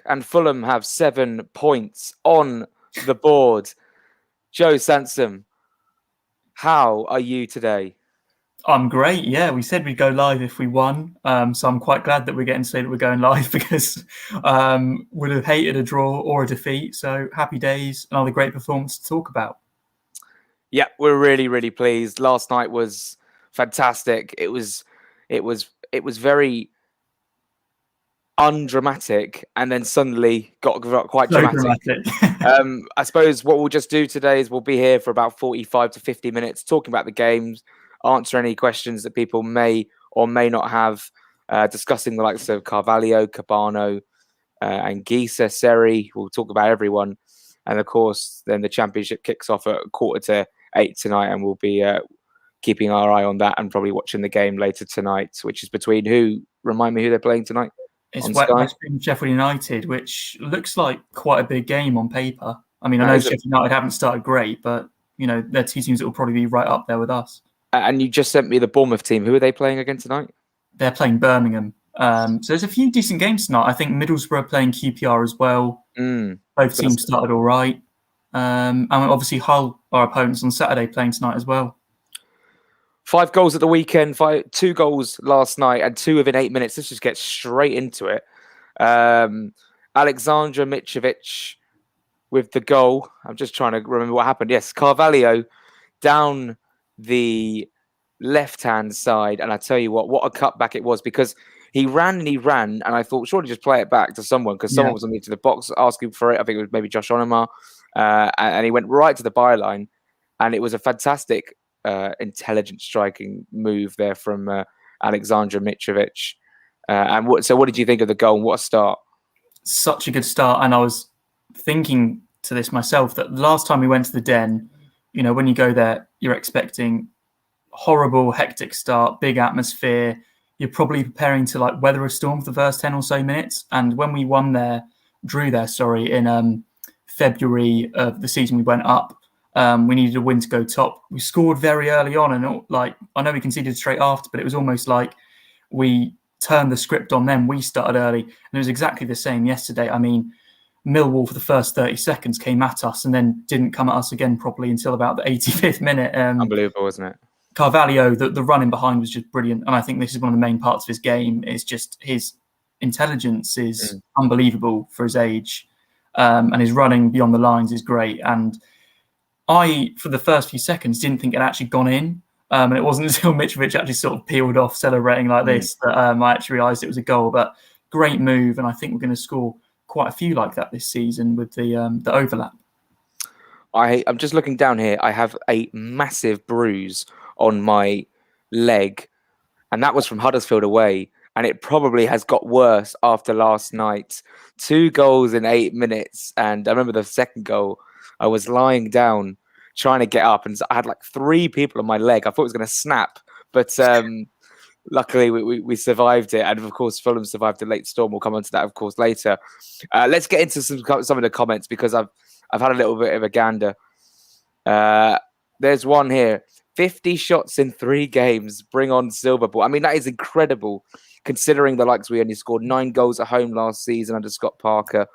and Fulham have 7 points on the board. Joe Sansom, how are you today? I'm great. Yeah, we said we'd go live if we won. So I'm quite glad that we're getting to say that we're going live because would have hated a draw or a defeat. So happy days, another great performance to talk about. Yeah, we're really, really pleased. Last night was fantastic. It was very undramatic, and then suddenly got quite So dramatic. dramatic. I suppose what we'll just do today is we'll be here for about 45 to 50 minutes talking about the games, answer any questions that people may or may not have, discussing the likes of Carvalho, Cabano, and Gisa, Siri. We'll talk about everyone. And of course, then the championship kicks off at 7:45 tonight, and we'll be keeping our eye on that and probably watching the game later tonight, which is between who? Remind me who they're playing tonight? It's West Brom Sheffield United, which looks like quite a big game on paper. I mean, I know Sheffield United haven't started great, but you know, they're two teams that will probably be right up there with us. And you just sent me the Bournemouth team. Who are they playing again tonight? They're playing Birmingham. So there's a few decent games tonight. I think Middlesbrough are playing QPR as well. Both teams started all right. And obviously Hull, our opponents, on Saturday playing tonight as well. 5 goals at the weekend, 2 goals last night, and 2 within 8 minutes. Let's just get straight into it. Alexandra Mitrovic with the goal. I'm just trying to remember what happened. Yes, Carvalho down the left-hand side, and I tell you what a cutback it was, because he ran, and I thought, surely just play it back to someone, because someone was on the edge of the box asking for it. I think it was maybe Josh Onomah, and he went right to the byline, and it was a fantastic intelligent striking move there from Alexandra Mitrovic. So what did you think of the goal, and what a start? Such a good start. And I was thinking to this myself that last time we went to the Den, you know, when you go there, you're expecting horrible, hectic start, big atmosphere. You're probably preparing to like weather a storm for the first 10 or so minutes. And when we drew there, in February of the season we went up, we needed a win to go top. We scored very early on, and I know we conceded straight after, but it was almost like we turned the script on them. We started early, and it was exactly the same yesterday. I mean, Millwall for the first 30 seconds came at us and then didn't come at us again properly until about the 85th minute. Unbelievable, wasn't it? Carvalho, the running behind was just brilliant, and I think this is one of the main parts of his game. Is just his intelligence is unbelievable for his age, and his running beyond the lines is great. And I, for the first few seconds, didn't think it had actually gone in. And it wasn't until Mitrovic actually sort of peeled off celebrating like this that I actually realised it was a goal. But great move, and I think we're going to score quite a few like that this season with the overlap. I'm just looking down here. I have a massive bruise on my leg, and that was from Huddersfield away. And it probably has got worse after last night. 2 goals in 8 minutes. And I remember the second goal, I was lying down trying to get up, and I had like 3 people on my leg. I thought it was going to snap, but luckily we survived it. And of course, Fulham survived the late storm. We'll come on to that, of course, later. Let's get into some of the comments, because I've had a little bit of a gander. There's one here. 50 shots in 3 games. Bring on Silva ball. I mean, that is incredible, considering the likes we only scored 9 goals at home last season under Scott Parker.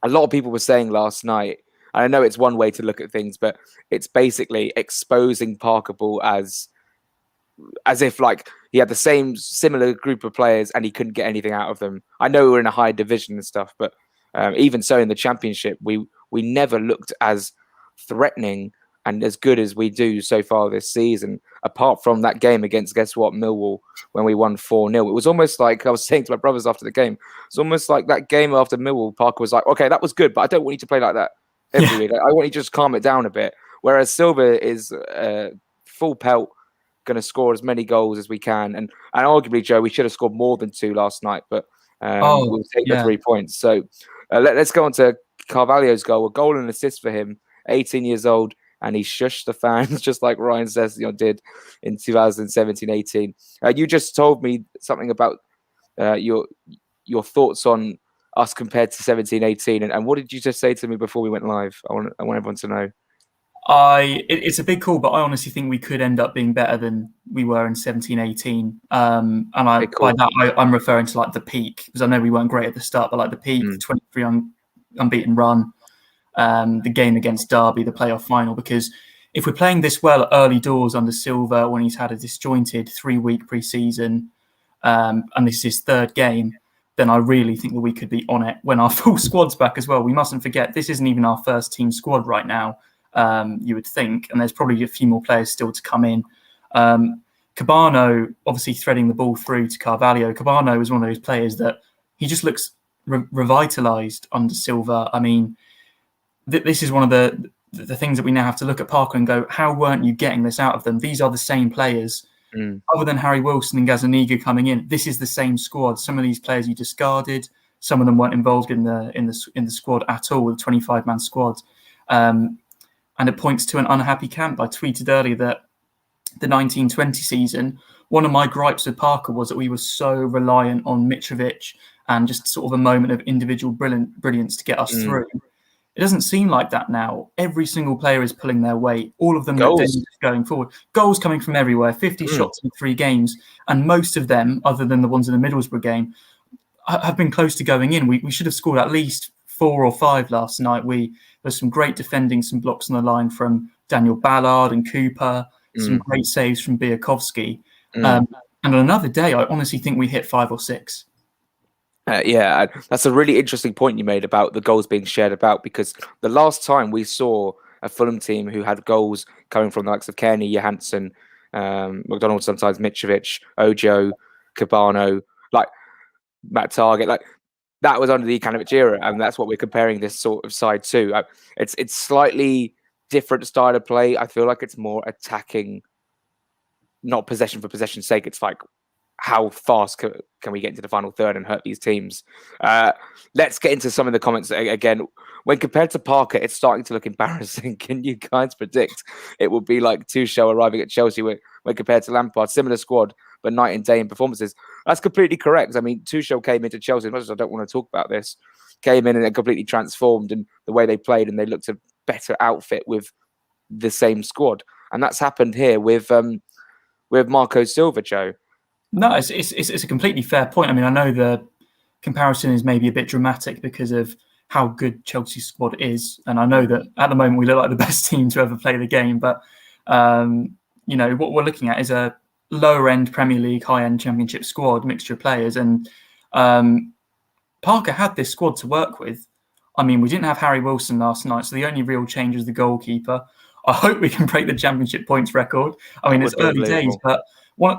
A lot of people were saying last night, and I know it's one way to look at things, but it's basically exposing Parker Ball as if like he had the similar group of players and he couldn't get anything out of them. I know we're in a high division and stuff, but even so, in the Championship, we never looked as threatening and as good as we do so far this season, apart from that game against, guess what, Millwall, when we won 4-0. It was almost like, I was saying to my brothers after the game, it's almost like that game after Millwall, Parker was like, okay, that was good, but I don't want you to play like that every week. I want you to just calm it down a bit. Whereas Silva is full pelt, going to score as many goals as we can. And arguably, Joe, we should have scored more than 2 last night, but we'll take the 3 points. So let's go on to Carvalho's goal. A goal and assist for him, 18 years old. And he shushed the fans, just like Ryan says, did in 2017-18. You just told me something about your thoughts on us compared to 17-18. And what did you just say to me before we went live? I want everyone to know. It's a big call, but I honestly think we could end up being better than we were in 17-18. And Big by call. that, I'm referring to like the peak, because I know we weren't great at the start, but like the peak, the 23 unbeaten run, the game against Derby, the playoff final. Because if we're playing this well early doors under Silva, when he's had a disjointed 3-week pre-season, and this is his third game, then I really think that we could be on it when our full squad's back as well. We mustn't forget, this isn't even our first team squad right now. You would think, and there's probably a few more players still to come in. Cabano obviously threading the ball through to Carvalho. Cabano is one of those players that he just looks revitalized under Silva. I mean, this is one of the things that we now have to look at Parker and go, how weren't you getting this out of them? These are the same players. Other than Harry Wilson and Gazaniga coming in, this is the same squad. Some of these players you discarded. Some of them weren't involved in the squad at all, the 25-man squad. And it points to an unhappy camp. I tweeted earlier that the 19-20 season, one of my gripes with Parker was that we were so reliant on Mitrovic and just sort of a moment of individual brilliance to get us through. It doesn't seem like that now. Every single player is pulling their weight. All of them look dangerous going forward. Goals coming from everywhere, 50 shots in 3 games. And most of them, other than the ones in the Middlesbrough game, have been close to going in. We should have scored at least 4 or 5 last night. There's some great defending, some blocks on the line from Daniel Ballard and Cooper, some great saves from Biakovsky. And on another day, I honestly think we hit 5 or 6. Yeah, that's a really interesting point you made about the goals being shared about, because the last time we saw a Fulham team who had goals coming from the likes of Kearney, Johansson, McDonald, sometimes Mitrovic, Ojo, Cabano, like Matt Target, like that was under the Ivanovic era, and that's what we're comparing this sort of side to. It's slightly different style of play. I feel like it's more attacking, not possession for possession's sake. It's like, how fast can we get into the final third and hurt these teams? Let's get into some of the comments again. When compared to Parker, it's starting to look embarrassing. Can you guys predict it will be like Tuchel arriving at Chelsea when compared to Lampard? Similar squad, but night and day in performances. That's completely correct. I mean, Tuchel came into Chelsea, as much as I don't want to talk about this, came in and completely transformed and the way they played, and they looked a better outfit with the same squad. And that's happened here with Marco Silva, Joe. No, it's a completely fair point. I mean, I know the comparison is maybe a bit dramatic because of how good Chelsea's squad is, and I know that at the moment we look like the best team to ever play the game. But you know, what we're looking at is a lower-end Premier League, high-end Championship squad, mixture of players, and Parker had this squad to work with. I mean, we didn't have Harry Wilson last night, so the only real change was the goalkeeper. I hope we can break the Championship points record. I mean, it's early days, but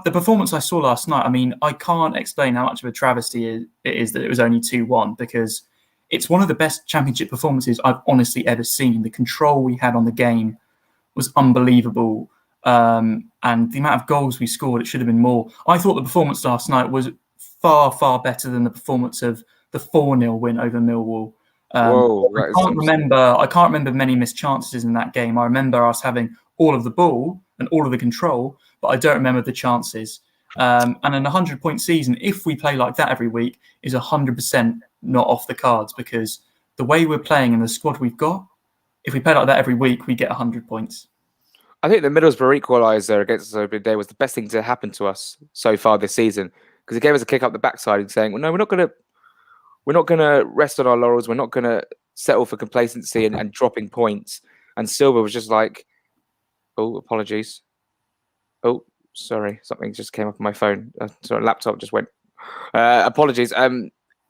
the performance I saw last night, I mean, I can't explain how much of a travesty it is that it was only 2-1, because it's one of the best Championship performances I've honestly ever seen. The control we had on the game was unbelievable. And the amount of goals we scored, it should have been more. I thought the performance last night was far, far better than the performance of the 4-0 win over Millwall. I can't remember many missed chances in that game. I remember us having all of the ball and all of the control, but I don't remember the chances. And an 100-point season, if we play like that every week, is 100% not off the cards, because the way we're playing and the squad we've got, if we play like that every week, we get 100 points. I think the Middlesbrough equaliser against us over the day was the best thing to happen to us so far this season, because it gave us a kick up the backside and saying, well, no, we're not going to rest on our laurels. We're not going to settle for complacency and dropping points. And Silva was just like, oh, apologies. Oh, sorry. Something just came up on my phone. Sorry, laptop just went. Apologies.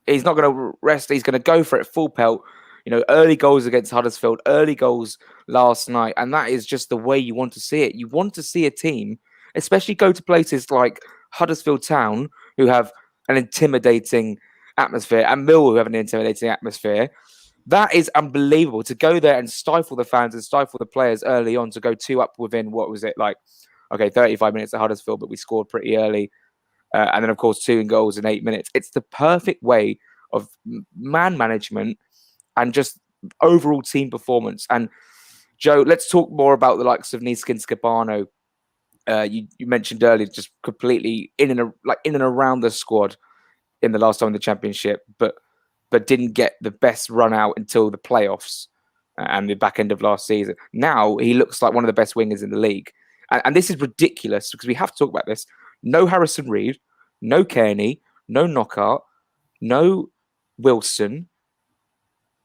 He's not going to rest. He's going to go for it full pelt. You know, early goals against Huddersfield, early goals last night. And that is just the way you want to see it. You want to see a team, especially go to places like Huddersfield Town, who have an intimidating atmosphere, and Millwall, who have an intimidating atmosphere. That is unbelievable, to go there and stifle the fans and stifle the players early on, to go 2 up within, what was it, like, okay, 35 minutes at Huddersfield, but we scored pretty early. And then, of course, 2 goals in 8 minutes. It's the perfect way of man management and just overall team performance. And, Joe, let's talk more about the likes of Niska and Scabano. You mentioned earlier, just completely in and around the squad in the last time in the Championship, but didn't get the best run out until the playoffs. and the back end of last season. Now he looks like one of the best wingers in the league. And this is ridiculous because we have to talk about this. No Harrison Reed, no Kearney, no Knockout, no Wilson,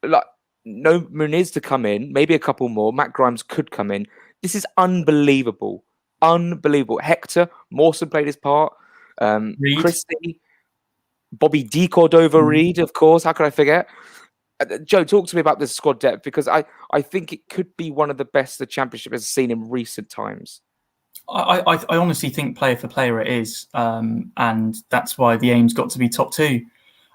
like no Muniz to come in, maybe a couple more. Matt Grimes could come in. This is unbelievable. Unbelievable. Hector, Mawson played his part. Christie, Bobby D. Cordova Reed, of course. How could I forget? Joe, talk to me about this squad depth because I think it could be one of the best the Championship has seen in recent times. I honestly think player for player it is, and that's why the aim's got to be top two.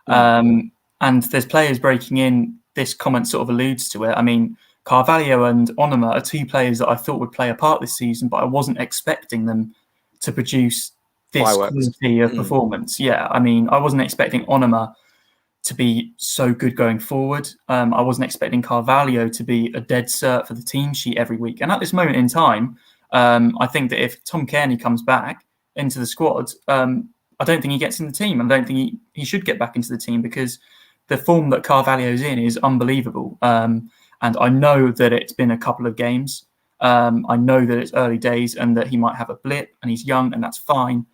And there's players breaking in. This comment sort of alludes to it. I mean, Carvalho and Onoma are two players that I thought would play a part this season, but I wasn't expecting them to produce this quality of performance. Yeah, I mean, I wasn't expecting Onoma to be so good going forward. I wasn't expecting Carvalho to be a dead cert for the team sheet every week. And at this moment in time, I think that if Tom Kearney comes back into the squad, I don't think he gets in the team. I don't think he should get back into the team because the form that Carvalho's in is unbelievable. And I know that it's been a couple of games. I know that it's early days and that he might have a blip and he's young and that's fine.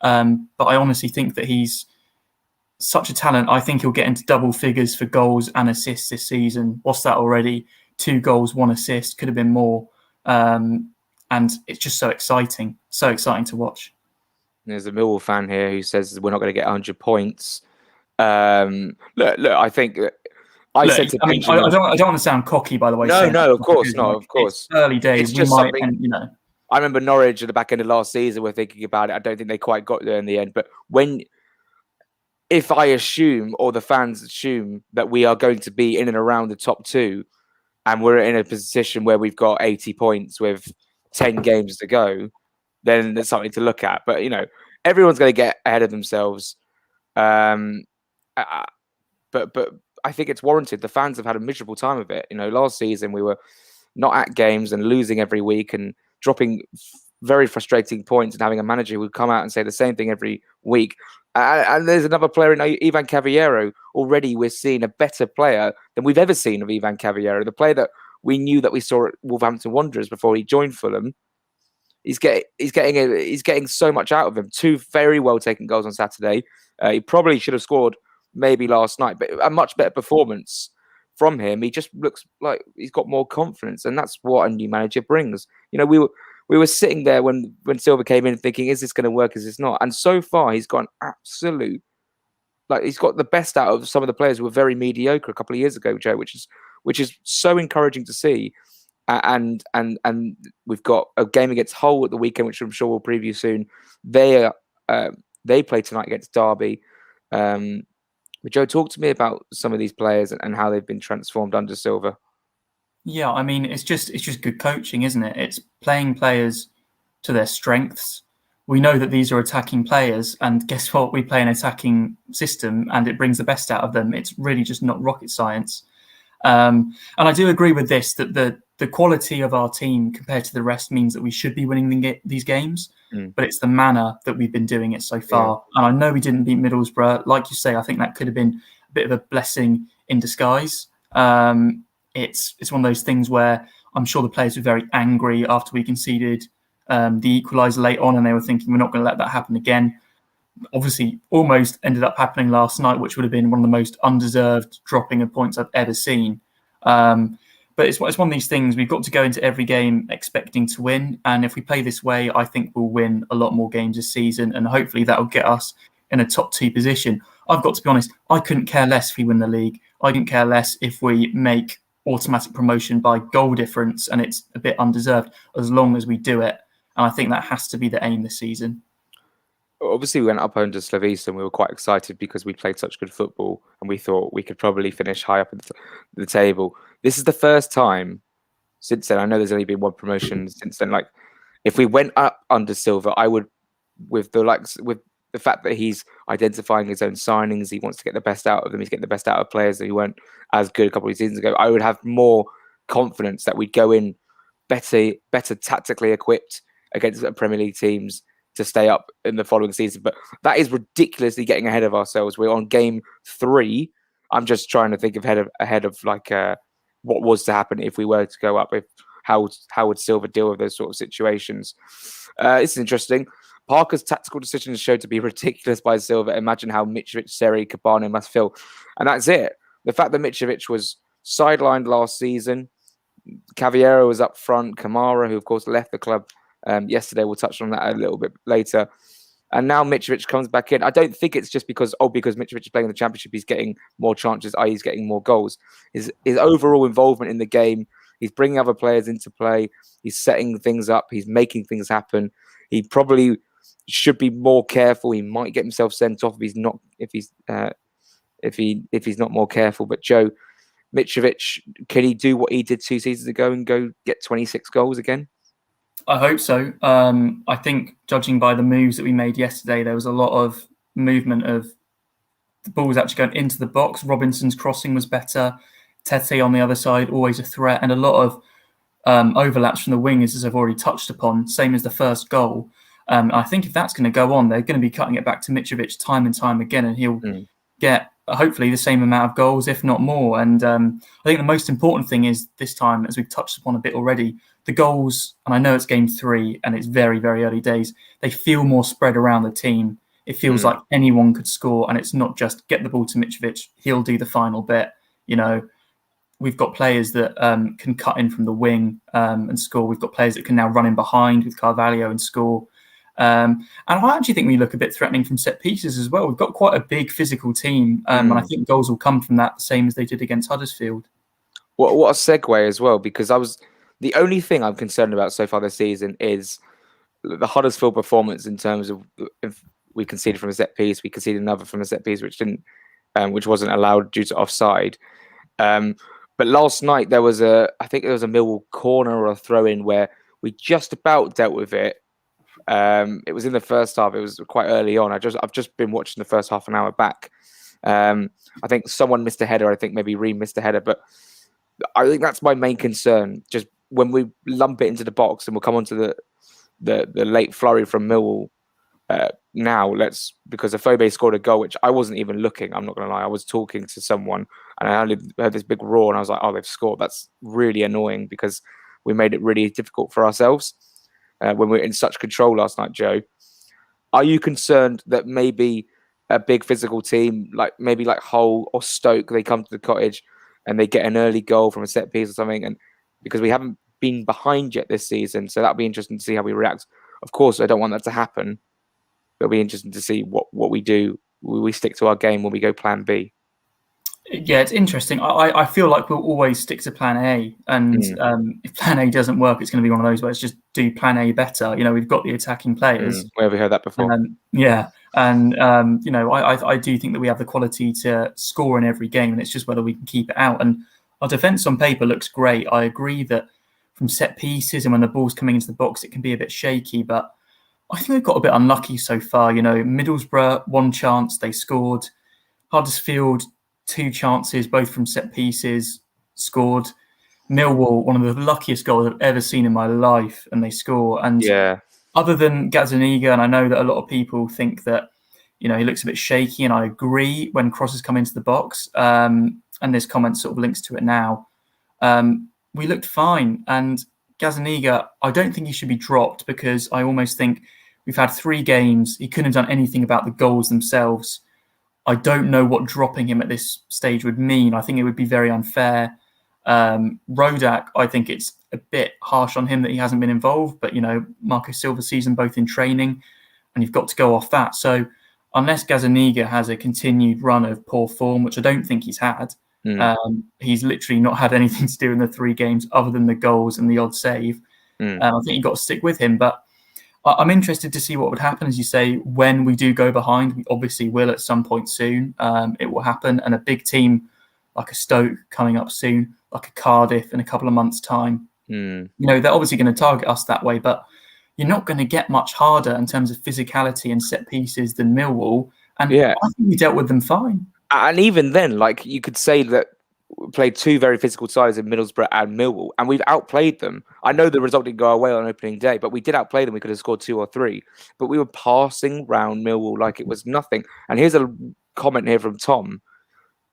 But I honestly think that he's such a talent. I think he'll get into double figures for goals and assists this season. What's that already? 2 goals, 1 assist, could have been more. And it's just so exciting to watch. There's a Millwall fan here who says we're not going to get 100 points. Look, I think I said to Benjamin, I don't want to sound cocky, by the way. No, of course not. Of course, it's early days. It's just something. I remember Norwich at the back end of last season were thinking about it. I don't think they quite got there in the end. But if I assume, or the fans assume, that we are going to be in and around the top 2, and we're in a position where we've got 80 points with 10 games to go, then there's something to look at. But everyone's going to get ahead of themselves. But I think it's warranted. The fans have had a miserable time of it. Last season we were not at games and losing every week and dropping very frustrating points and having a manager who would come out and say the same thing every week. And there's another player in Ivan Cavallero. Already we're seeing a better player than we've ever seen of Ivan Cavallero, the player that we knew that we saw at Wolverhampton Wanderers before he joined Fulham. He's getting so much out of him. 2 very well taken goals on Saturday. He probably should have scored maybe last night, but a much better performance from him. He just looks like he's got more confidence, and that's what a new manager brings. We were sitting there when Silva came in thinking, is this going to work? Is this not? And so far, he's got an absolute, he's got the best out of some of the players who were very mediocre a couple of years ago, Joe, which is so encouraging to see. And we've got a game against Hull at the weekend, which I'm sure we'll preview soon. They play tonight against Derby. But Joe, talk to me about some of these players and how they've been transformed under Silva. Yeah, I mean, it's just good coaching, isn't it? It's playing players to their strengths. We know that these are attacking players, and guess what? We play an attacking system, and it brings the best out of them. It's really just not rocket science. And I do agree with this, that the quality of our team compared to the rest means that we should be winning these games, but it's the manner that we've been doing it so far. Yeah. And I know we didn't beat Middlesbrough. Like you say, I think that could have been a bit of a blessing in disguise. It's one of those things where I'm sure the players were very angry after we conceded the equaliser late on, and they were thinking we're not going to let that happen again. Obviously, almost ended up happening last night, which would have been one of the most undeserved dropping of points I've ever seen. But it's one of these things. We've got to go into every game expecting to win. And if we play this way, I think we'll win a lot more games this season. And hopefully that will get us in a top 2 position. I've got to be honest, I couldn't care less if we win the league. I didn't care less if we make automatic promotion by goal difference and it's a bit undeserved, as long as we do it. And I think that has to be the aim this season. Obviously, we went up under Slavisa and we were quite excited because we played such good football and we thought we could probably finish high up at the table. This is the first time since then. I know there's only been 1 promotion since then. If we went up under Silva, I would, with the fact that he's identifying his own signings, he wants to get the best out of them. He's getting the best out of players that weren't as good a couple of seasons ago. I would have more confidence that we'd go in better tactically equipped against Premier League teams to stay up in the following season. But that is ridiculously getting ahead of ourselves. We're on game 3. I'm just trying to think ahead of what was to happen if we were to go up. If how would Silva deal with those sort of situations? It's interesting. Parker's tactical decisions showed to be ridiculous by Silva. Imagine how Mitrovic, Seri, Cabano must feel. And that's it. The fact that Mitrovic was sidelined last season, Carvalho was up front, Kamara, who of course left the club yesterday, we'll touch on that a little bit later. And now Mitrovic comes back in. I don't think it's just because Mitrovic is playing in the Championship, he's getting more chances, i.e. he's getting more goals. His overall involvement in the game, he's bringing other players into play, he's setting things up, he's making things happen. He probably should be more careful. He might get himself sent off if he's not more careful. But Joe, Mitrovic, can he do what he did 2 seasons ago and go get 26 goals again? I hope so. I think, judging by the moves that we made yesterday, there was a lot of movement of the balls actually going into the box. Robinson's crossing was better. Tete on the other side, always a threat, and a lot of overlaps from the wingers, as I've already touched upon, same as the first goal. I think if that's going to go on, they're going to be cutting it back to Mitrovic time and time again, and he'll get hopefully the same amount of goals, if not more. And I think the most important thing is this time, as we've touched upon a bit already, the goals, and I know it's game 3 and it's very, very early days, they feel more spread around the team. It feels like anyone could score, and it's not just get the ball to Mitrovic, he'll do the final bit. You know, we've got players that can cut in from the wing and score. We've got players that can now run in behind with Carvalho and score. And I actually think we look a bit threatening from set pieces as well. We've got quite a big physical team, and I think goals will come from that, the same as they did against Huddersfield. What a segue as well, because the only thing I'm concerned about so far this season is the Huddersfield performance in terms of if we conceded from a set piece, we conceded another from a set piece which wasn't allowed due to offside. But last night I think there was a Millwall corner or a throw in where we just about dealt with it. It was in the first half. It was quite early on. I've just been watching the first half an hour back. I think someone missed a header. I think maybe Reem missed a header, but I think that's my main concern. Just when we lump it into the box, and we'll come on to the late flurry from Millwall now. Because Afobe scored a goal, which I wasn't even looking. I'm not going to lie. I was talking to someone, and I only heard this big roar, and I was like, "Oh, they've scored." That's really annoying because we made it really difficult for ourselves. When we were in such control last night, Joe, are you concerned that maybe a big physical team, like Hull or Stoke, they come to the Cottage and they get an early goal from a set piece or something, and because we haven't been behind yet this season, so that'll be interesting to see how we react. Of course, I don't want that to happen. It'll be interesting to see what we do. Will we stick to our game when we go plan B? Yeah, it's interesting. I feel like we'll always stick to plan A, and if plan A doesn't work, it's going to be one of those where it's just do plan A better. You know, we've got the attacking players. Where have we heard that before? You know, I do think that we have the quality to score in every game, and it's just whether we can keep it out. And our defence on paper looks great. I agree that from set pieces and when the ball's coming into the box, it can be a bit shaky, but I think we've got a bit unlucky so far. You know, Middlesbrough, 1 chance, they scored. Huddersfield, 2 chances, both from set pieces, scored. Millwall, one of the luckiest goals I've ever seen in my life, and they score. And other than Gazzaniga, and I know that a lot of people think that, you know, he looks a bit shaky, and I agree when crosses come into the box, and this comment sort of links to it now. We looked fine, and Gazzaniga, I don't think he should be dropped, because I almost think we've had 3 games. He couldn't have done anything about the goals themselves. I don't know what dropping him at this stage would mean. I think it would be very unfair. Rodak, I think it's a bit harsh on him that he hasn't been involved, but, you know, Marco Silva season both in training, and you've got to go off that. So unless Gazzaniga has a continued run of poor form, which I don't think he's had, he's literally not had anything to do in the 3 games other than the goals and the odd save. I think you've got to stick with him. But I'm interested to see what would happen, as you say, when we do go behind. We obviously will at some point soon. It will happen. And a big team like a Stoke coming up soon, like a Cardiff in a couple of months' time, you know, they're obviously going to target us that way. But you're not going to get much harder in terms of physicality and set pieces than Millwall. And I think we dealt with them fine. And even then, like, you could say that we played 2 very physical sides in Middlesbrough and Millwall, and we've outplayed them. I know the result didn't go our way on opening day, but we did outplay them. We could have scored 2 or 3, but we were passing round Millwall like it was nothing. And here's a comment here from Tom.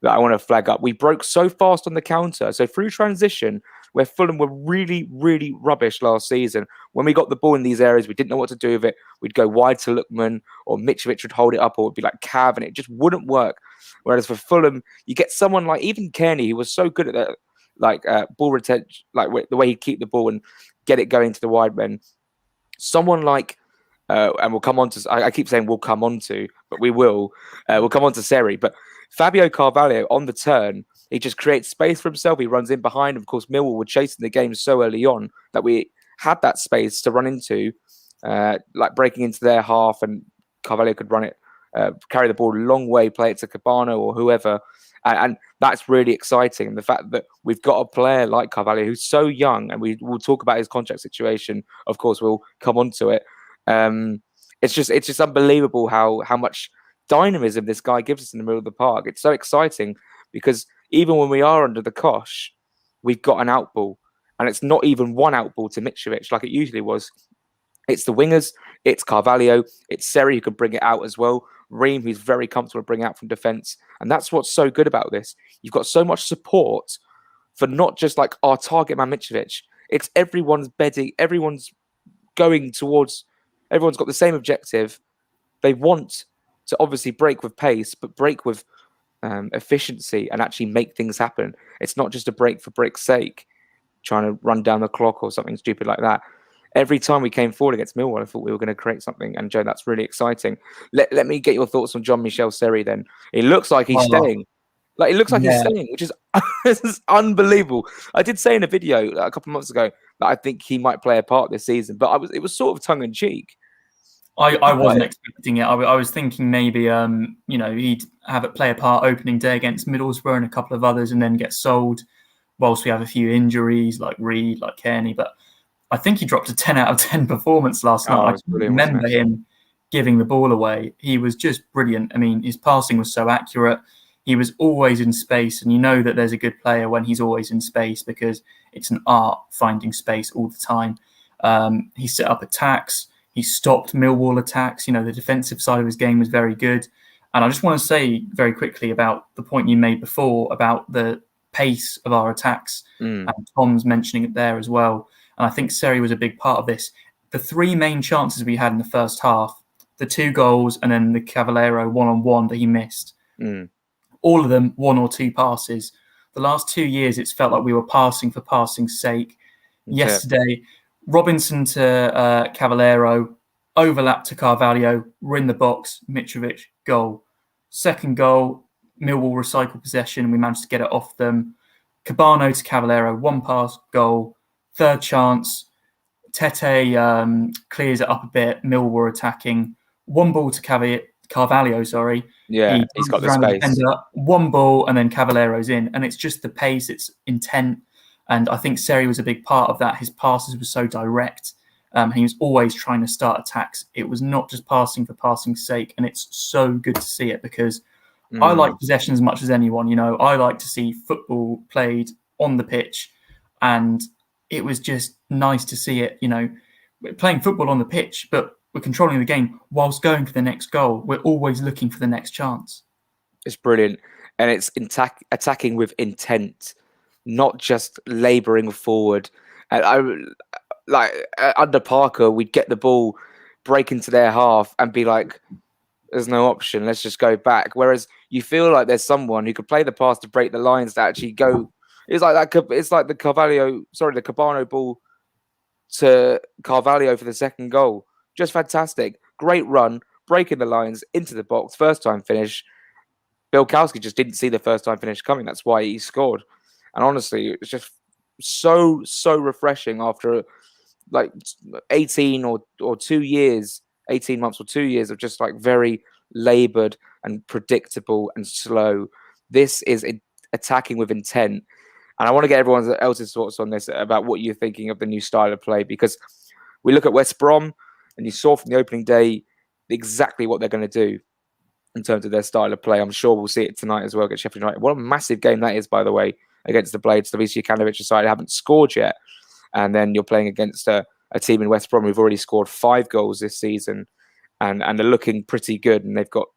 that I want to flag up. We broke so fast on the counter. So through transition, where Fulham were really, really rubbish last season, when we got the ball in these areas, we didn't know what to do with it. We'd go wide to Lookman, or Mitrovic would hold it up, or it would be like Cav, and it just wouldn't work. Whereas for Fulham, you get someone like even Kearney, who was so good at that, like ball retention, like the way he'd keep the ball and get it going to the wide men. Someone like, and we'll come on to, I keep saying we'll come on to, but we will. We'll come on to Siri. But Fabio Carvalho on the turn, he just creates space for himself. He runs in behind. Of course, Millwall were chasing the game so early on that we had that space to run into, like breaking into their half, and Carvalho could run it, carry the ball a long way, play it to Cabano or whoever. And that's really exciting. And the fact that we've got a player like Carvalho who's so young, and we'll talk about his contract situation. Of course, we'll come on to it. It's just unbelievable how much dynamism this guy gives us in the middle of the park. It's so exciting because even when we are under the cosh, we've got an outball, and it's not even one outball to Mitrovic like it usually was. It's the wingers, it's Carvalho, it's Seri who can bring it out as well. Ream, who's very comfortable bringing out from defence. And that's what's so good about this. You've got so much support for not just like our target man Mitrovic. It's everyone's bedding, everyone's going towards, everyone's got the same objective. They want to obviously break with pace, but break with efficiency and actually make things happen. It's not just a break for break's sake, trying to run down the clock or something stupid like that. Every time we came forward against Millwall, I thought we were going to create something. And Joe, that's really exciting. Let me get your thoughts on Jean-Michel Seri then. It looks like he's staying. Like, it looks like he's staying, which is, this is unbelievable. I did say in a video a couple of months ago that I think he might play a part this season, but it was sort of tongue-in-cheek. I wasn't expecting it. I was thinking maybe he'd have it play a part opening day against Middlesbrough and a couple of others, and then get sold whilst we have a few injuries like Reed, like Kearney. But I think he dropped a 10 out of 10 performance last night. I remember him giving the ball away. He was just brilliant. I mean, his passing was so accurate. He was always in space, and you know that there's a good player when he's always in space because it's an art finding space all the time. He set up attacks. He stopped Millwall attacks. You know, the defensive side of his game was very good. And I just want to say very quickly about the point you made before about the pace of our attacks. And Tom's mentioning it there as well. And I think Seri was a big part of this. The three main chances we had in the first half, the 2 goals and then the Cavallero one-on-one that he missed, all of them 1 or 2 passes. The last 2 years, it's felt like we were passing for passing's sake. Yesterday, Robinson to Cavallero, overlap to Carvalho, we're in the box, Mitrovic, goal. Second goal, Millwall recycle possession, we managed to get it off them. Cabano to Cavallero, 1 pass, goal. Third chance, Tete clears it up a bit, Millwall were attacking. 1 ball to Carvalho, sorry. Yeah, he's got the space. Defender, 1 ball, and then Cavallero's in. And it's just the pace, it's intent. And I think Seri was a big part of that. His passes were so direct. He was always trying to start attacks. It was not just passing for passing's sake. And it's so good to see it because I like possession as much as anyone. You know, I like to see football played on the pitch. And it was just nice to see it. You know, we're playing football on the pitch, but we're controlling the game whilst going for the next goal. We're always looking for the next chance. It's brilliant. And it's attacking with intent, not just labouring forward. And under Parker, we'd get the ball, break into their half and be like, there's no option, let's just go back. Whereas you feel like there's someone who could play the pass to break the lines to actually go. It's like that. It's like the Cabano ball to Carvalho for the second goal. Just fantastic. Great run, breaking the lines into the box, first time finish. Bilkowski just didn't see the first time finish coming. That's why he scored. And honestly, it's just so refreshing after like 18 or 2 years, 18 months or 2 years of just like very laboured and predictable and slow. This is attacking with intent. And I want to get everyone else's thoughts on this about what you're thinking of the new style of play, because we look at West Brom and you saw from the opening day exactly what they're going to do in terms of their style of play. I'm sure we'll see it tonight as well against Sheffield United. What a massive game that is, by the way, against the Blades. The Visca Jokanovic side haven't scored yet. And then you're playing against a team in West Brom who've already scored 5 goals this season and are looking pretty good. And they've got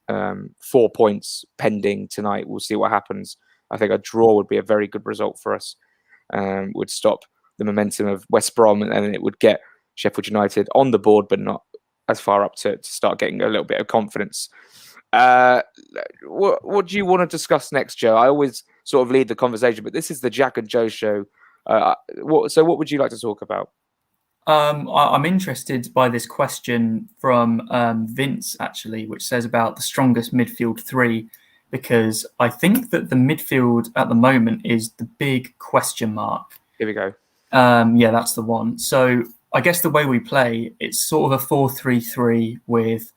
4 points pending tonight. We'll see what happens. I think a draw would be a very good result for us. Would stop the momentum of West Brom, and then it would get Sheffield United on the board, but not as far up to start getting a little bit of confidence. What do you want to discuss next, Joe? I always sort of lead the conversation, but this is the Jack and Joe show. What would you like to talk about? I'm interested by this question from Vince, actually, which says about the strongest midfield three, because I think that the midfield at the moment is the big question mark. Here we go. Yeah, that's the one. So I guess the way we play, it's sort of a 4-3-3 with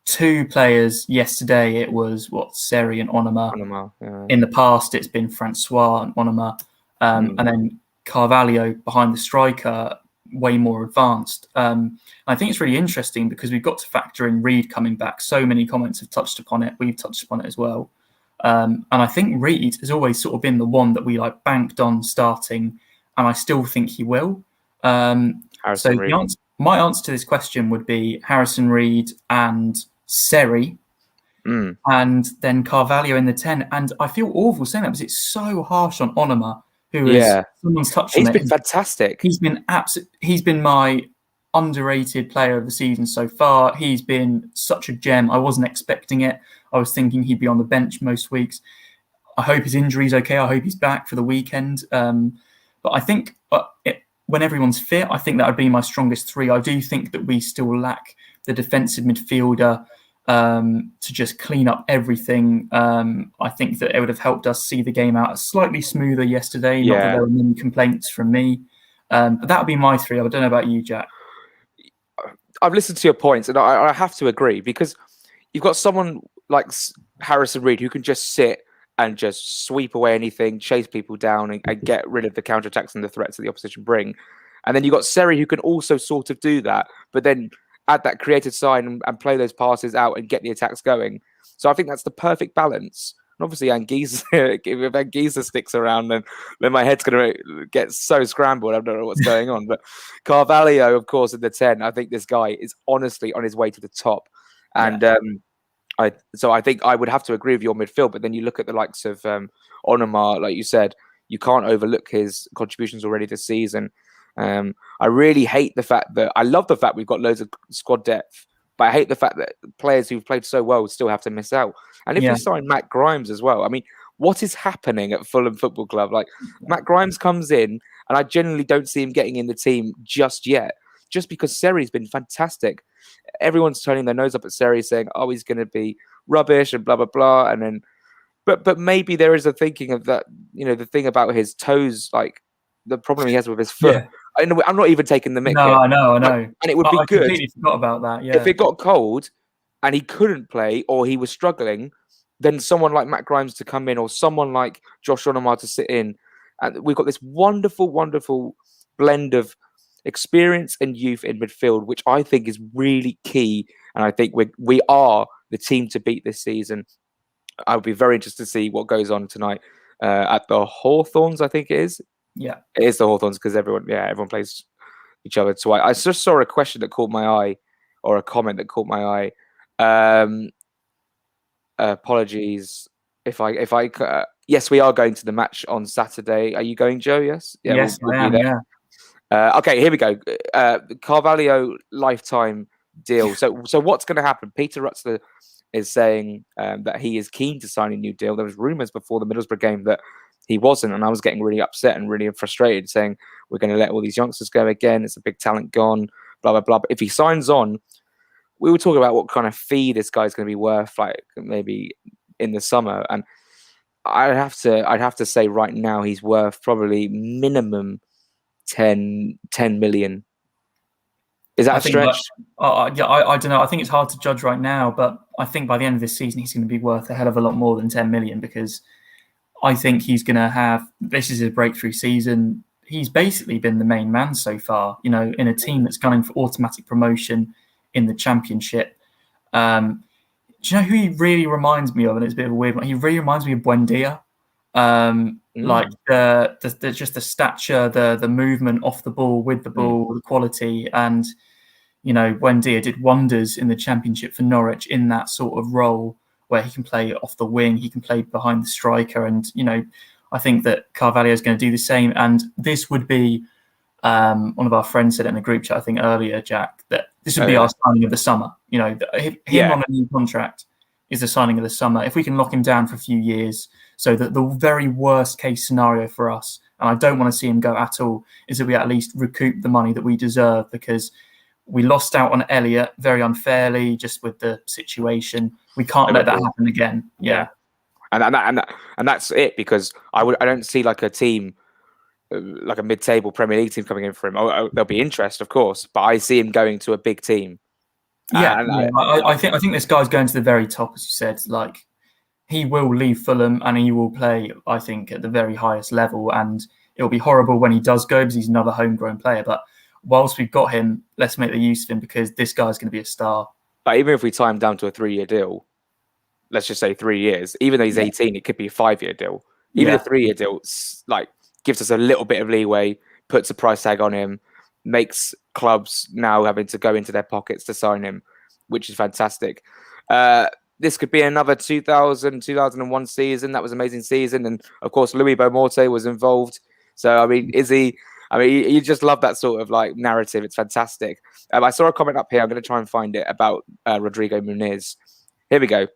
two players. Yesterday it was Siri and Onoma. Yeah. In the past it's been Francois and Onoma, and then Carvalho behind the striker, way more advanced. I think it's really interesting because we've got to factor in Reed coming back. So many comments have touched upon it. We've touched upon it as well. And I think Reed has always sort of been the one that we banked on starting, and I still think he will. So my answer to this question would be Harrison Reed and Seri, and then Carvalho in the 10. And I feel awful saying that because it's so harsh on Onoma, who is someone's touched on it. He's been fantastic. He's been my underrated player of the season so far. He's been such a gem. I wasn't expecting it. I was thinking he'd be on the bench most weeks. I hope his injury's okay. I hope he's back for the weekend. But I think when everyone's fit, I think that would be my strongest three. I do think that we still lack the defensive midfielder to just clean up everything. I think that it would have helped us see the game out slightly smoother yesterday. Not that there were many complaints from me. But that would be my three. I don't know about you, Jack. I've listened to your points, and I have to agree, because you've got someone like Harrison Reed who can just sit and just sweep away anything, chase people down, and get rid of the counterattacks and the threats that the opposition bring. And then you've got Seri who can also sort of do that, but then add that creative side and play those passes out and get the attacks going. So I think that's the perfect balance. And obviously, Anguissa, if Anguissa sticks around, then my head's going to get so scrambled. I don't know what's going on. But Carvalho, of course, in the 10, I think this guy is honestly on his way to the top. And I think I would have to agree with your midfield. But then you look at the likes of Onoma, like you said, you can't overlook his contributions already this season. I really hate the fact that I love the fact we've got loads of squad depth, but I hate the fact that players who've played so well still have to miss out. And if we sign Matt Grimes as well, I mean, what is happening at Fulham Football Club? Matt Grimes comes in, and I genuinely don't see him getting in the team just yet, just because Seri's been fantastic. Everyone's turning their nose up at Seri, saying, "Oh, he's going to be rubbish," and blah blah blah. And then, but maybe there is a thinking of that. The thing about his toes, the problem he has with his foot. Yeah. I'm not even taking the mick. No, I know. And it would be good. I completely forgot about that. Yeah. If it got cold and he couldn't play or he was struggling, then someone like Matt Grimes to come in, or someone like Josh Onoma to sit in, and we've got this wonderful, wonderful blend of experience and youth in midfield, which I think is really key. And I think we are the team to beat this season. I would be very interested to see what goes on tonight at the Hawthorns, I think it is. Yeah, it is the Hawthorns, because everyone plays each other twice. I just saw a question that caught my eye, or a comment that caught my eye. Apologies if I yes, we are going to the match on Saturday. Are you going, Joe? Yes. Yeah, yes, we'll I am. Yeah. Okay, here we go. Carvalho lifetime deal. So what's going to happen? Peter Rutzler is saying that he is keen to sign a new deal. There was rumours before the Middlesbrough game that he wasn't, and I was getting really upset and really frustrated, saying we're going to let all these youngsters go again. It's a big talent gone, blah blah blah. But if he signs on, we were talking about what kind of fee this guy's going to be worth, maybe in the summer. And I'd have to say right now he's worth probably minimum 10 million. Is that a stretch? I don't know. I think it's hard to judge right now, but I think by the end of this season, he's going to be worth a hell of a lot more than 10 million, because I think he's going to have, this is a breakthrough season. He's basically been the main man so far, in a team that's gunning for automatic promotion in the Championship. Do you know who he really reminds me of? And it's a bit of a weird one. He really reminds me of Buendia. Like just the stature, the movement off the ball, with the ball, the quality. And, Buendia did wonders in the Championship for Norwich in that sort of role. where he can play off the wing, he can play behind the striker, and I think that Carvalho is going to do the same. And this would be one of our friends said it in the group chat, I think earlier, Jack, that this would be our signing of the summer. Him on a new contract is the signing of the summer. If we can lock him down for a few years, so that the very worst case scenario for us, and I don't want to see him go at all, is that we at least recoup the money that we deserve, because we lost out on Elliott very unfairly just with the situation. We can't let that happen again. Yeah. And that's it, because I don't see like a team, like a mid-table Premier League team coming in for him. There'll be interest, of course, but I see him going to a big team. I think this guy's going to the very top, as you said. Like, he will leave Fulham and he will play, I think, at the very highest level. And it'll be horrible when he does go, because he's another homegrown player. But whilst we've got him, let's make the use of him, because this guy's going to be a star. But even if we tie him down to a 3-year deal, let's just say 3 years, even though he's 18, it could be a 5-year deal. Even a 3-year deal, like, gives us a little bit of leeway, puts a price tag on him, makes clubs now having to go into their pockets to sign him, which is fantastic. This could be another 2001 season. That was an amazing season. And of course, Louis Beaumorte was involved. So, I mean, you just love that sort of like narrative. It's fantastic. I saw a comment up here. I'm going to try and find it about Rodrigo Muniz. Here we go.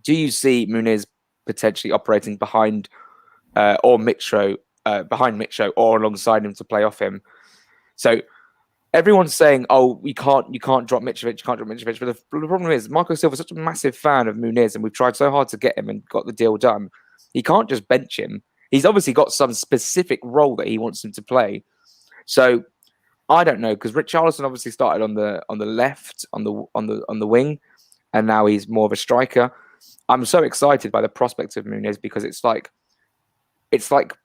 Do you see Muniz potentially operating behind Mitro or alongside him to play off him? So everyone's saying, "Oh, you can't drop Mitrovic, But the problem is, Marco Silva is such a massive fan of Muniz, and we've tried so hard to get him and got the deal done. He can't just bench him. He's obviously got some specific role that he wants him to play. So I don't know, because Richarlison obviously started on the left, on the wing, and now he's more of a striker. I'm so excited by the prospect of Muniz, because it's like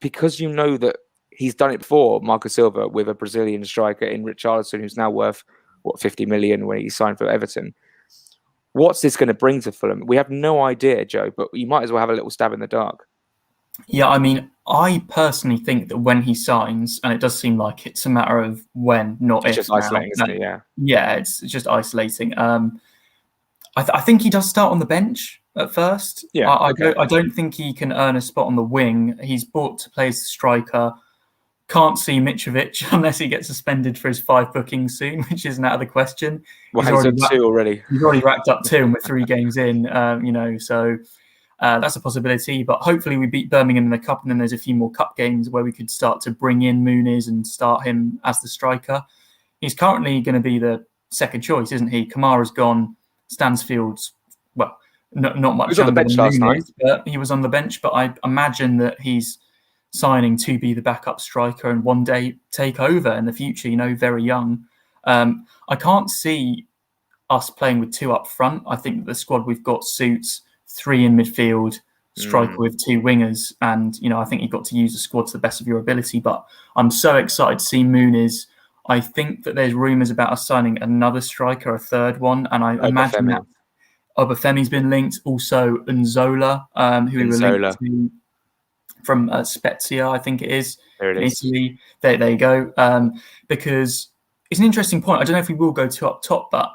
because you know that he's done it before, Marco Silva, with a Brazilian striker in Richarlison, who's now worth 50 million when he signed for Everton. What's this going to bring to Fulham? We have no idea, Joe, but you might as well have a little stab in the dark. Yeah, I mean, I personally think that when he signs, and it does seem like it's a matter of when, not if. It's just isolating, isn't it? Yeah. Yeah, it's just isolating. I think he does start on the bench at first. Yeah, I don't think he can earn a spot on the wing. He's bought to play as a striker. Can't see Mitrovic unless he gets suspended for his 5 bookings soon, which isn't out of the question. Well, he's already 2 already. He's already racked up 2, and we're 3 games in. So that's a possibility. But hopefully we beat Birmingham in the cup, and then there's a few more cup games where we could start to bring in Muniz and start him as the striker. He's currently going to be the second choice, isn't he? Kamara's gone. Stansfield's, well, not much. He was on the bench last night. But he was on the bench, but I imagine that he's signing to be the backup striker and one day take over in the future, very young. I can't see us playing with 2 up front. I think the squad we've got suits 3 in midfield, striker with 2 wingers. And, I think you've got to use the squad to the best of your ability. But I'm so excited to see Muniz. I think that there's rumours about us signing another striker, a third one. And I imagine that Obafemi's been linked. Also, Nzola, who we were linked to from Spezia, I think it is, in Italy. There you go. Because it's an interesting point. I don't know if we will go 2 up top, but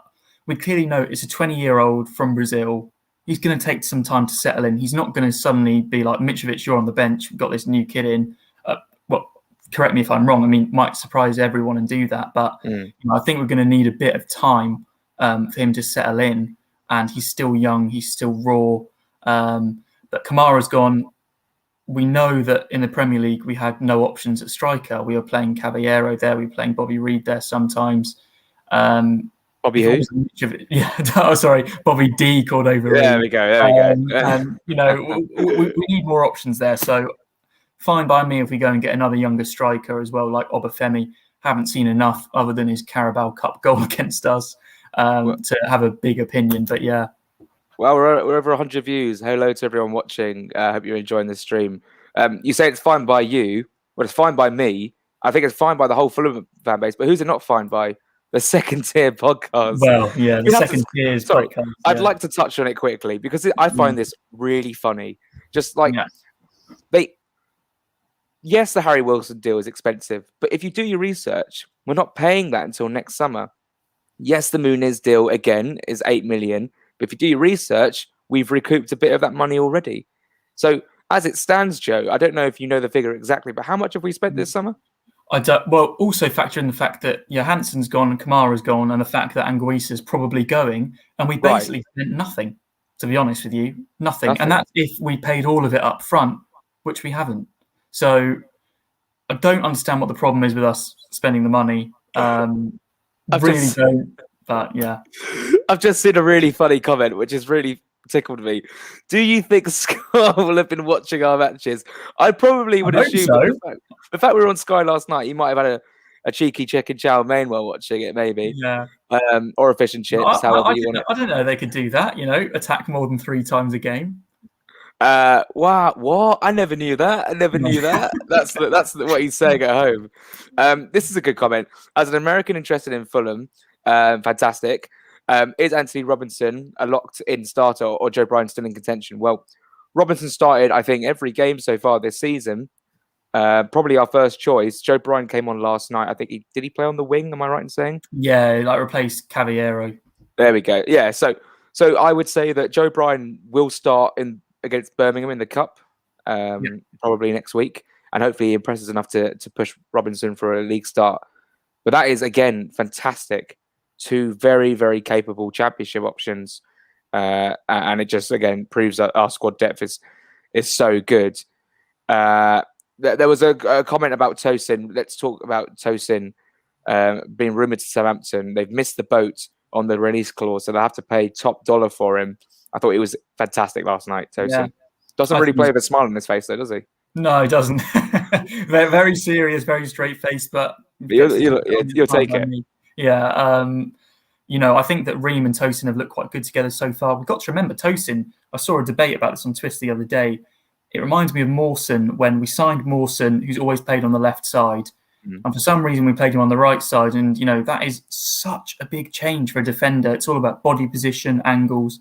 we clearly know it's a 20-year-old from Brazil. He's going to take some time to settle in. He's not going to suddenly be like, Mitrovic, you're on the bench. We've got this new kid in. Correct me if I'm wrong. I mean, might surprise everyone and do that. But I think we're going to need a bit of time for him to settle in. And he's still young. He's still raw. But Kamara's gone. We know that in the Premier League, we had no options at striker. We were playing Caballero there. We were playing Bobby Reed there sometimes. Bobby who? Yeah. Oh, sorry. Bobby D called over. Yeah, there we go. And, we need more options there. So fine by me if we go and get another younger striker as well, like Obafemi. Haven't seen enough other than his Carabao Cup goal against us to have a big opinion. But yeah. Well, we're over 100 views. Hello to everyone watching. I hope you're enjoying this stream. You say it's fine by you. Well, it's fine by me. I think it's fine by the whole Fulham fan base. But who's it not fine by? The second tier podcast. Well, yeah, the second tier podcast. Yeah. I'd like to touch on it quickly because I find this really funny. Just like yes, the Harry Wilson deal is expensive, but if you do your research, we're not paying that until next summer. Yes, the Muniz deal again is 8 million, but if you do your research, we've recouped a bit of that money already. So as it stands, Joe, I don't know if you know the figure exactly, but how much have we spent this summer? I don't. Well, also factor in the fact that Johansson's gone and Kamara's gone, and the fact that Anguissa's probably going, and we basically spent nothing. To be honest with you, nothing. And that's if we paid all of it up front, which we haven't. So I don't understand what the problem is with us spending the money. Don't. But yeah, I've just seen a really funny comment, which has really tickled me. Do you think Scott will have been watching our matches? I probably would assume so. The fact we were on Sky last night, he might have had a cheeky chicken chow mein while watching it, maybe. Yeah. Or a fish and chips, however you want it. I don't know. They could do that, attack more than 3 times a game. Wow, what? I never knew that. That's what he's saying at home. This is a good comment. As an American interested in Fulham, fantastic. Is Anthony Robinson a locked-in starter or Joe Bryan still in contention? Well, Robinson started, I think, every game so far this season. Probably our first choice. Joe Bryan came on last night. I think did he play on the wing? Am I right in saying? Yeah, like replaced Caballero. There we go. Yeah, so I would say that Joe Bryan will start against Birmingham in the Cup, probably next week, and hopefully he impresses enough to push Robinson for a league start. But that is again fantastic. 2 very, very capable championship options, and it just again proves that our squad depth is so good. There was a comment about Tosin. Let's talk about Tosin being rumoured to Southampton. They've missed the boat on the release clause, so they have to pay top dollar for him. I thought he was fantastic last night, Tosin. Yeah. Doesn't really play with a smile on his face, though, does he? No, he doesn't. Very serious, very straight face, but you'll take it. Yeah. I think that Ream and Tosin have looked quite good together so far. We've got to remember Tosin. I saw a debate about this on Twitter the other day. It reminds me of Mawson when we signed Mawson, who's always played on the left side. And for some reason, we played him on the right side. And, that is such a big change for a defender. It's all about body position, angles.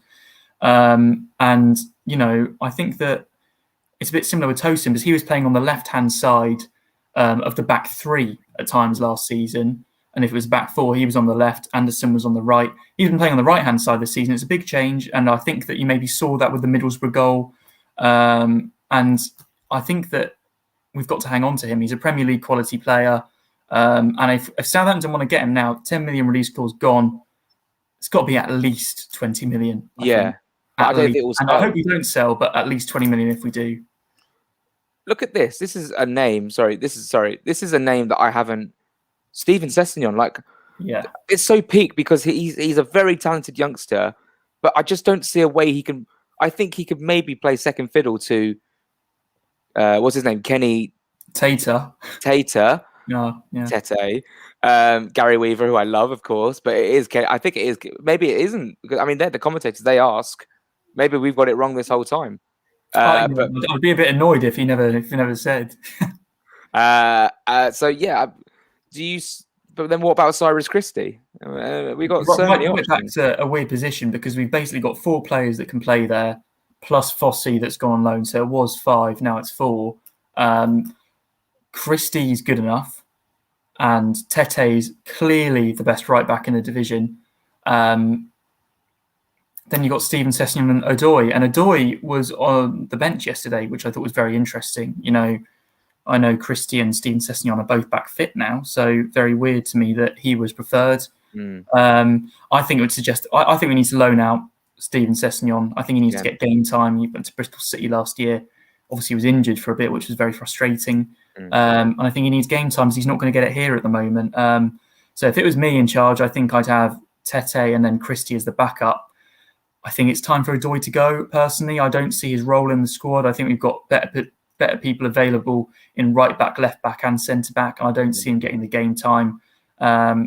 I think that it's a bit similar with Tosin because he was playing on the left-hand side of the back 3 at times last season. And if it was back 4, he was on the left. Anderson was on the right. He's been playing on the right-hand side this season. It's a big change. And I think that you maybe saw that with the Middlesbrough goal. And I think that we've got to hang on to him. He's a Premier League quality player. And if Southampton want to get him now, 10 million release clause gone, it's got to be at least 20 million. I think. I hope we don't sell, but at least 20 million if we do. Look at this. This is a name. This is a name that I haven't. Steven Sessegnon. It's so peak because he's a very talented youngster, but I just don't see a way he can. I think he could maybe play second fiddle to, what's his name? Kenny Tater. Yeah. Tete. Gary Weaver, who I love, of course, but it is. I think it is. Maybe it isn't because they're the commentators. They ask. Maybe we've got it wrong this whole time. But I'd be a bit annoyed if he never said. So yeah, do you? But then what about Cyrus Christie? We got so many options. That's a weird position because we've basically got 4 players that can play there, plus Fossey that's gone on loan. So it was 5, now it's 4. Christie's good enough, and Tete's clearly the best right back in the division. Then you got Steven Sessegnon and Odoi, and Odoi was on the bench yesterday, which I thought was very interesting. I know Christie and Steven Sessegnon are both back fit now, so very weird to me that he was preferred. I think it would suggest. I think we need to loan out Steven Sessegnon. I think he needs to get game time. He went to Bristol City last year. Obviously, he was injured for a bit, which was very frustrating. And I think he needs game time because he's not going to get it here at the moment. So if it was me in charge, I think I'd have Tete and then Christie as the backup. I think it's time for Odoi to go. Personally, I don't see his role in the squad. I think we've got better people available in right back, left back, and centre back. I don't see him getting the game time.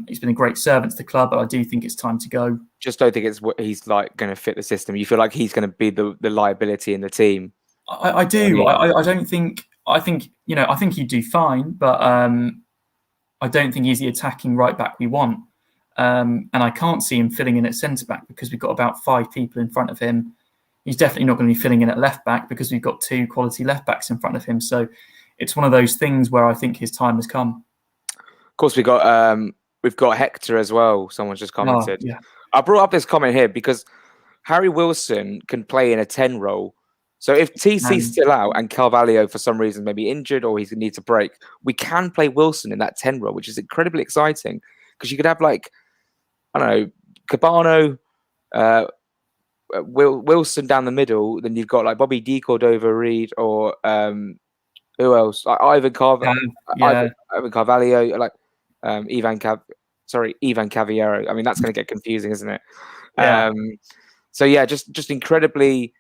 He's been a great servant to the club, but I do think it's time to go. Just don't think he's going to fit the system. You feel like he's going to be the liability in the team. I do. I don't think. I think he'd do fine, but I don't think he's the attacking right back we want. And I can't see him filling in at centre back because we've got about 5 people in front of him. He's definitely not going to be filling in at left back because we've got 2 quality left backs in front of him. So it's one of those things where I think his time has come. Of course, we've got Hector as well. Someone's just commented. Yeah. I brought up this comment here because Harry Wilson can play in a 10 role. So if TC's still out and Carvalho for some reason maybe injured or he needs a break, we can play Wilson in that 10 role, which is incredibly exciting because you could have like, I don't know, Cabano, Wilson down the middle. Then you've got like Bobby D. Cordova-Reid or who else? Like Ivan Carvalho, like Ivan Cavallero. I mean, that's going to get confusing, isn't it? Yeah. So yeah, just incredibly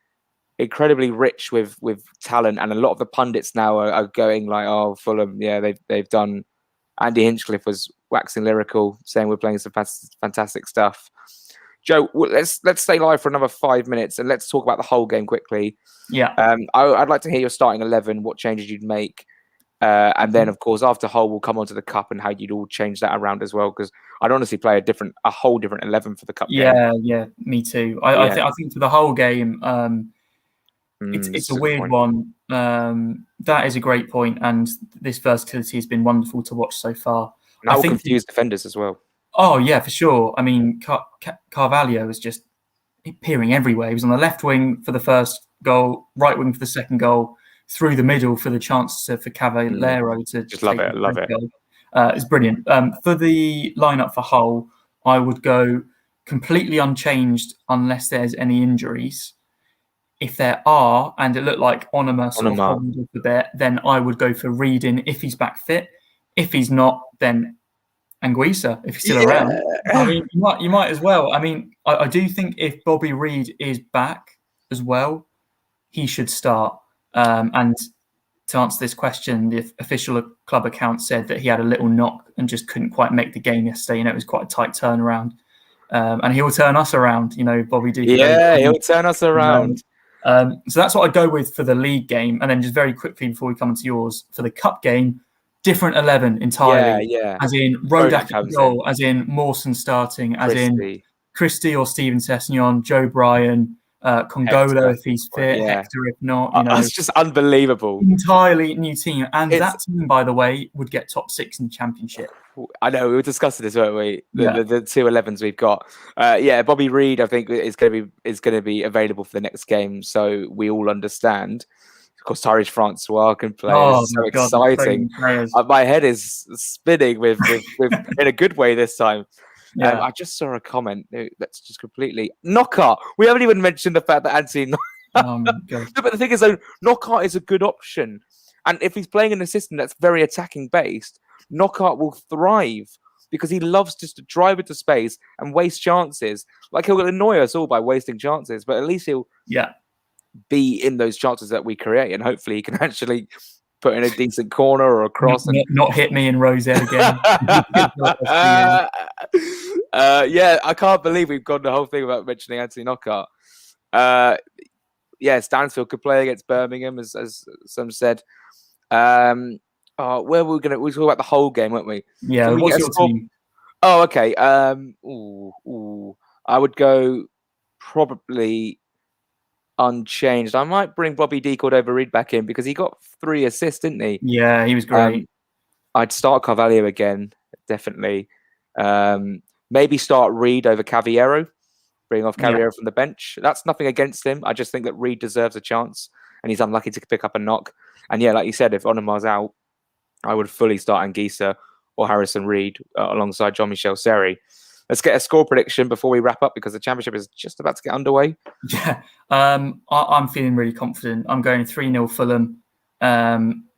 rich with talent, and a lot of the pundits now are going like, "Oh, Fulham, yeah, they've done." Andy Hinchcliffe was waxing lyrical, saying we're playing some fantastic stuff. Joe, let's stay live for another 5 minutes and let's talk about the whole game quickly. Yeah. I'd like to hear your starting 11, what changes you'd make, and then of course after Hull we'll come on to the cup and how you'd all change that around as well, because I'd honestly play a whole different 11 for the cup game. Yeah, me too. I think for the whole game, it's a weird one. That is a great point, and this versatility has been wonderful to watch so far. And that will confuse defenders as well. Oh yeah, for sure. I mean, Carvalho was just appearing everywhere. He was on the left wing for the first goal, right wing for the second goal, through the middle for the chance for Caballero to just love it. It's brilliant. For the lineup for Hull, I would go completely unchanged unless there's any injuries. If there are, and it looked like Onuma sort of holding up a bit, then I would go for Reid in if he's back fit. If he's not, then Anguissa, if he's still around. I mean, you might as well. I mean, I do think if Bobby Reid is back as well, he should start. And to answer this question, the official club account said that he had a little knock and just couldn't quite make the game yesterday. You know, it was quite a tight turnaround. And he will turn us around, you know, Bobby D. Yeah, he'll turn us around. So that's what I'd go with for the league game. And then just very quickly before we come into yours, for the cup game, different 11 entirely. Yeah. As in Rodak at goal, as in Mawson starting, as in Christie or Steven Sessegnon, Joe Bryan, Congolo if he's fit, Hector if not. You know, that's just unbelievable. Entirely new team. And that team, by the way, would get top 6 in the championship. I know, we were discussing this, weren't we? The two 11s we've got. Bobby Reid, I think, is going to be available for the next game, so we all understand. Of course, Tarish Francois can play. It's so exciting. My head is spinning with in a good way this time. Yeah. I just saw a comment that's just completely Knockout. We haven't even mentioned the fact that Anthony. But the thing is, though, Knockout is a good option, and if he's playing in a system that's very attacking based, Knockout will thrive because he loves just to drive into space and waste chances. Like, he'll annoy us all by wasting chances, but at least he'll be in those chances that we create, and hopefully he can actually put in a decent corner or a cross. Not hit me in Rose again. I can't believe we've gone the whole thing about mentioning Anthony Knockout. Stansfield could play against Birmingham, as some said. Where were we going to... We talk about the whole game, weren't we? Yeah, what's your team? Oh, okay. I would go probably unchanged. I might bring Bobby D. Cordova-Reid back in because he got 3 assists, didn't he? Yeah, he was great. I'd start Carvalho again, definitely. Maybe start Reid over Cavallero, bring off Cavallero from the bench. That's nothing against him. I just think that Reid deserves a chance, and he's unlucky to pick up a knock. And like you said, if Onuma's out, I would fully start Anguissa or Harrison Reid alongside Jean-Michel Seri. Let's get a score prediction before we wrap up because the championship is just about to get underway. Yeah, I'm feeling really confident. I'm going 3-0 Fulham.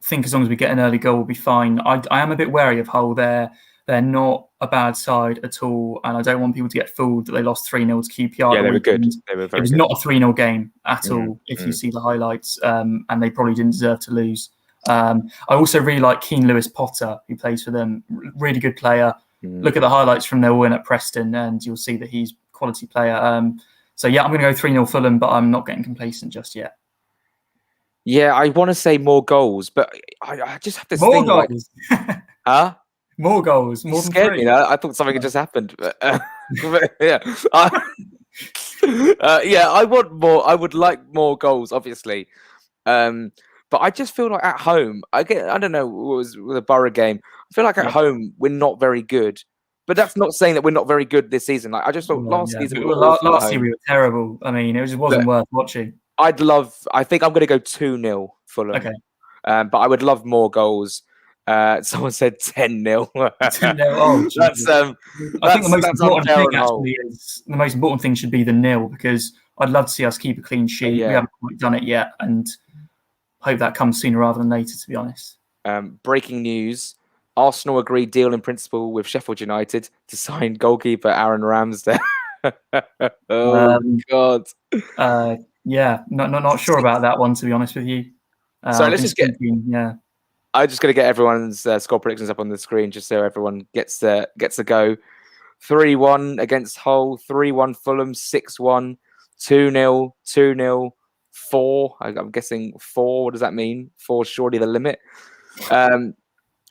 Think as long as we get an early goal, we'll be fine. I am a bit wary of Hull. They're not a bad side at all, and I don't want people to get fooled that they lost 3-0 to QPR. Yeah, they were good. They were very It was good. not a 3-0 game at all, if you see the highlights, and they probably didn't deserve to lose. I also really like Keane Lewis Potter, who plays for them. Really good player. Look at the highlights from their win at Preston, and you'll see that he's a quality player. I'm going to go 3-0 Fulham, but I'm not getting complacent just yet. Yeah, I want to say more goals, but I just have this more thing. Goals. Huh? More goals. More than scared 3. Me. I thought something had just happened. But, I want more. I would like more goals, obviously. But I just feel like at home, I don't know, it was with a Borough game. I feel like at home we're not very good But that's not saying that we're not very good this season. Like I just thought last season we were awful last at year home. we were terrible. I mean, it just wasn't worth watching. I think I'm going to go 2-0 Fulham. Okay. But I would love more goals. Someone said 10-0. 10-0. Oh, that's I think the most important thing should be the nil, because I'd love to see us keep a clean sheet. Yeah. We haven't quite done it yet, and hope that comes sooner rather than later, to be honest. Breaking news. Arsenal agreed deal in principle with Sheffield United to sign goalkeeper Aaron Ramsdale. God. Yeah, not sure about that one, to be honest with you. So let's just get. Yeah. I'm just going to get everyone's score predictions up on the screen, just so everyone gets a go. 3-1 against Hull, 3-1 Fulham, 6-1, 2-0, 2-0, 4. I'm guessing 4. What does that mean? 4 surely the limit.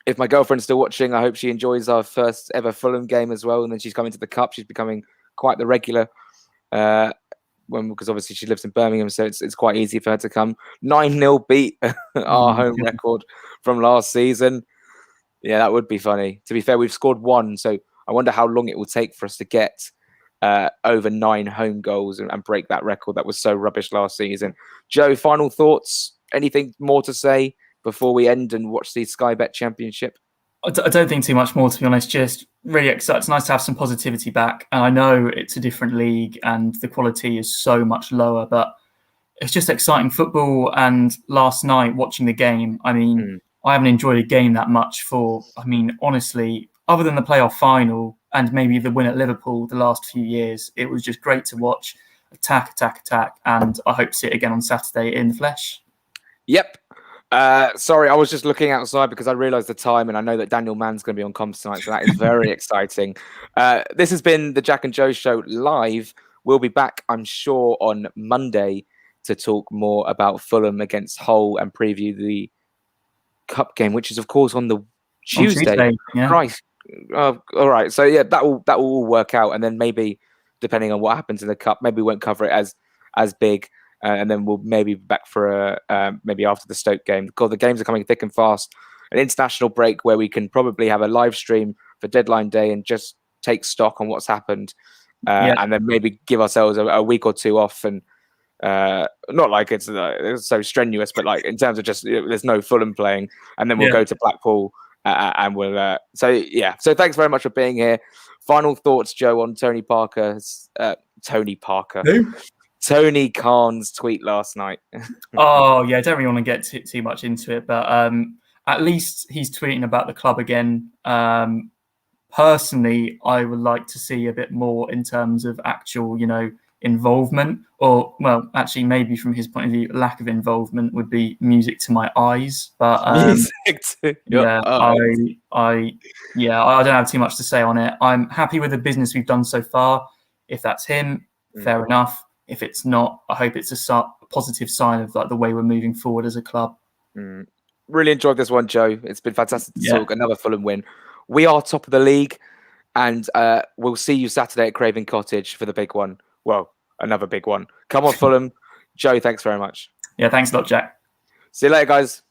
If my girlfriend's still watching, I hope she enjoys our first ever Fulham game as well. And then she's coming to the Cup. She's becoming quite the regular. Because obviously she lives in Birmingham, so it's quite easy for her to come. 9-0 beat our home record from last season. Yeah, that would be funny. To be fair, we've scored 1, so I wonder how long it will take for us to get over 9 home goals and break that record that was so rubbish last season. Joe, final thoughts? Anything more to say before we end and watch the Sky Bet Championship? I don't think too much more, to be honest. Just really excited. It's nice to have some positivity back. And I know it's a different league and the quality is so much lower, but it's just exciting football. And last night, watching the game, I mean, I haven't enjoyed a game that much honestly, other than the playoff final and maybe the win at Liverpool the last few years, it was just great to watch. Attack. And I hope to see it again on Saturday in the flesh. Yep. Sorry, I was just looking outside because I realised the time, and I know that Daniel Mann's going to be on comms tonight, so that is very exciting. This has been the Jack and Joe Show live. We'll be back, I'm sure, on Monday to talk more about Fulham against Hull and preview the Cup game, which is, of course, on the Tuesday. Yeah. Christ. All right. So, yeah, that will all work out, and then maybe, depending on what happens in the Cup, maybe we won't cover it as big. And then we'll maybe be back for maybe after the Stoke game. Because the games are coming thick and fast. An international break where we can probably have a live stream for deadline day and just take stock on what's happened. And then maybe give ourselves a week or 2 off. And not like it's so strenuous, but like in terms of just there's no Fulham playing. And then we'll go to Blackpool and we'll... So thanks very much for being here. Final thoughts, Joe, on Tony Khan's tweet last night. Oh, yeah, I don't really want to get too much into it, but at least he's tweeting about the club again. Personally, I would like to see a bit more in terms of actual, involvement, or, well, actually, maybe from his point of view, lack of involvement would be music to my eyes. But music to your eyes. I don't have too much to say on it. I'm happy with the business we've done so far. If that's him, fair enough. If it's not, I hope it's a positive sign of like the way we're moving forward as a club. Really enjoyed this one, Joe. It's been fantastic to talk. Another Fulham win. We are top of the league, and we'll see you Saturday at Craven Cottage for the big one. Well, another big one. Come on, Fulham. Joe, thanks very much. Yeah, thanks a lot, Jack. See you later, guys.